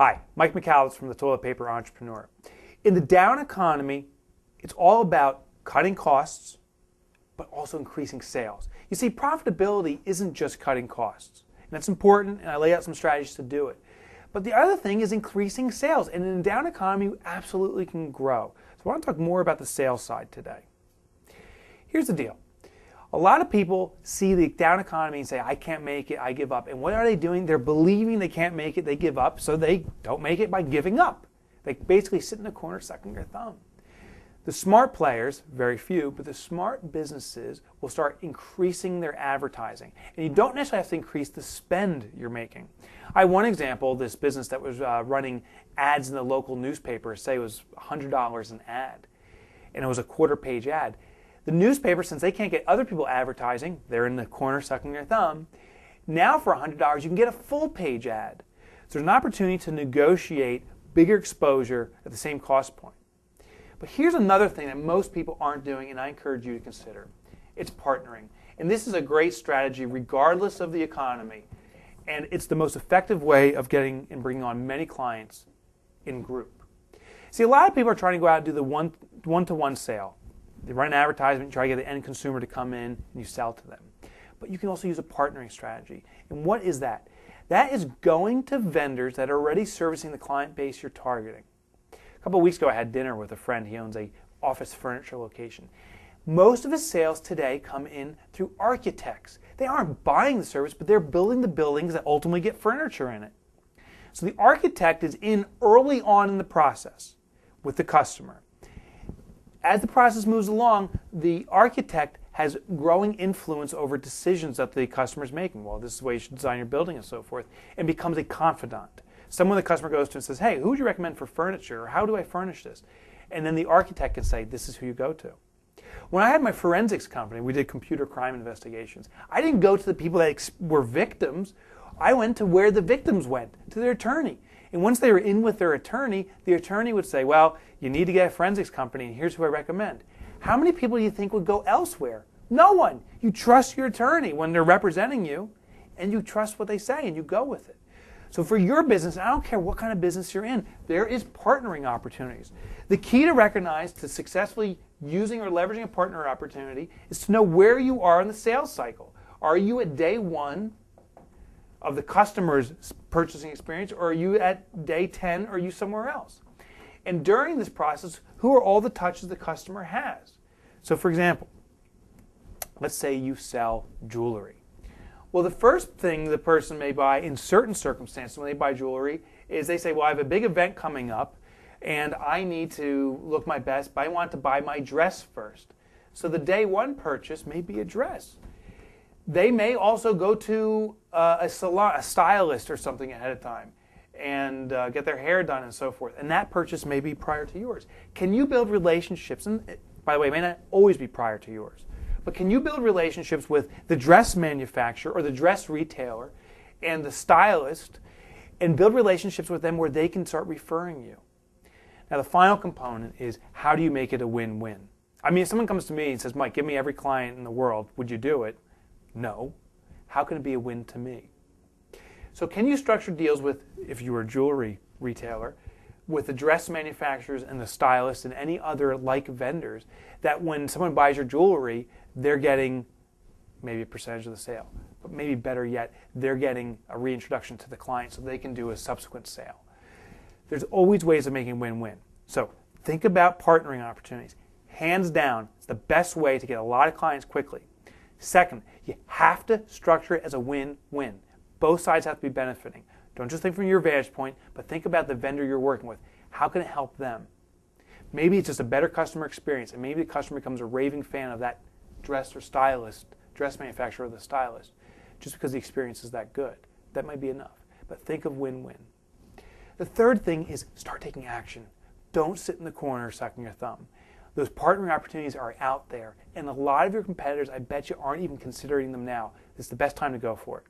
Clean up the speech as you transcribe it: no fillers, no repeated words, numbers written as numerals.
Hi, Mike Michalowicz from the Toilet Paper Entrepreneur. In the down economy, it's all about cutting costs, but also increasing sales. You see, profitability isn't just cutting costs. And that's important, and I lay out some strategies to do it. But the other thing is increasing sales. And in a down economy, you absolutely can grow. So I want to talk more about the sales side today. Here's the deal. A lot of people see the down economy and say, I can't make it, I give up. And what are they doing? They're believing they can't make it, they give up, so they don't make it by giving up. They basically sit in the corner sucking their thumb. The smart players, very few, but the smart businesses will start increasing their advertising. And you don't necessarily have to increase the spend you're making. I have one example, this business that was running ads in the local newspaper, say it was $100 an ad, and it was a quarter-page ad. The newspaper, since they can't get other people advertising, they're in the corner sucking their thumb, now for $100 you can get a full-page ad. So there's an opportunity to negotiate bigger exposure at the same cost point. But here's another thing that most people aren't doing, and I encourage you to consider. It's partnering. And this is a great strategy regardless of the economy. And it's the most effective way of getting and bringing on many clients in group. See, a lot of people are trying to go out and do the one-to-one sale. They run an advertisement, try to get the end consumer to come in, and you sell to them. But you can also use a partnering strategy. And what is that? That is going to vendors that are already servicing the client base you're targeting. A couple of weeks ago, I had dinner with a friend. He owns a office furniture location. Most of his sales today come in through architects. They aren't buying the service, but they're building the buildings that ultimately get furniture in it. So the architect is in early on in the process with the customer. As the process moves along, the architect has growing influence over decisions that the customer is making. Well, this is the way you should design your building and so forth, and becomes a confidant. Someone the customer goes to and says, hey, who would you recommend for furniture? Or how do I furnish this? And then the architect can say, this is who you go to. When I had my forensics company, we did computer crime investigations. I didn't go to the people that were victims. I went to where the victims went, to their attorney. And once they were in with their attorney, the attorney would say, well, you need to get a forensics company, and here's who I recommend. How many people do you think would go elsewhere? No one. You trust your attorney when they're representing you, and you trust what they say, and you go with it. So for your business, I don't care what kind of business you're in, there is partnering opportunities. The key to recognize to successfully using or leveraging a partner opportunity is to know where you are in the sales cycle. Are you at day one of the customer's purchasing experience, or are you at day 10, or are you somewhere else? And during this process, who are all the touches the customer has? So for example, let's say you sell jewelry. Well, the first thing the person may buy in certain circumstances when they buy jewelry is they say, well, I have a big event coming up and I need to look my best, but I want to buy my dress first. So the day one purchase may be a dress. They may also go to a salon, a stylist or something ahead of time and get their hair done and so forth. And that purchase may be prior to yours. Can you build relationships? And by the way, it may not always be prior to yours. But can you build relationships with the dress manufacturer or the dress retailer and the stylist and build relationships with them where they can start referring you? Now the final component is, how do you make it a win-win? I mean, if someone comes to me and says, Mike, give me every client in the world, would you do it? No. How can it be a win to me? So can you structure deals with, if you were a jewelry retailer, with the dress manufacturers and the stylists and any other like vendors, that when someone buys your jewelry, they're getting maybe a percentage of the sale. But maybe better yet, they're getting a reintroduction to the client so they can do a subsequent sale. There's always ways of making win-win. So think about partnering opportunities. Hands down, it's the best way to get a lot of clients quickly. Second, you have to structure it as a win-win. Both sides have to be benefiting. Don't just think from your vantage point, but think about the vendor you're working with. How can it help them? Maybe it's just a better customer experience, and maybe the customer becomes a raving fan of that dress manufacturer or the stylist, just because the experience is that good. That might be enough. But think of win-win. The third thing is start taking action. Don't sit in the corner sucking your thumb. Those partnering opportunities are out there, and a lot of your competitors, I bet you, aren't even considering them now. This is the best time to go for it.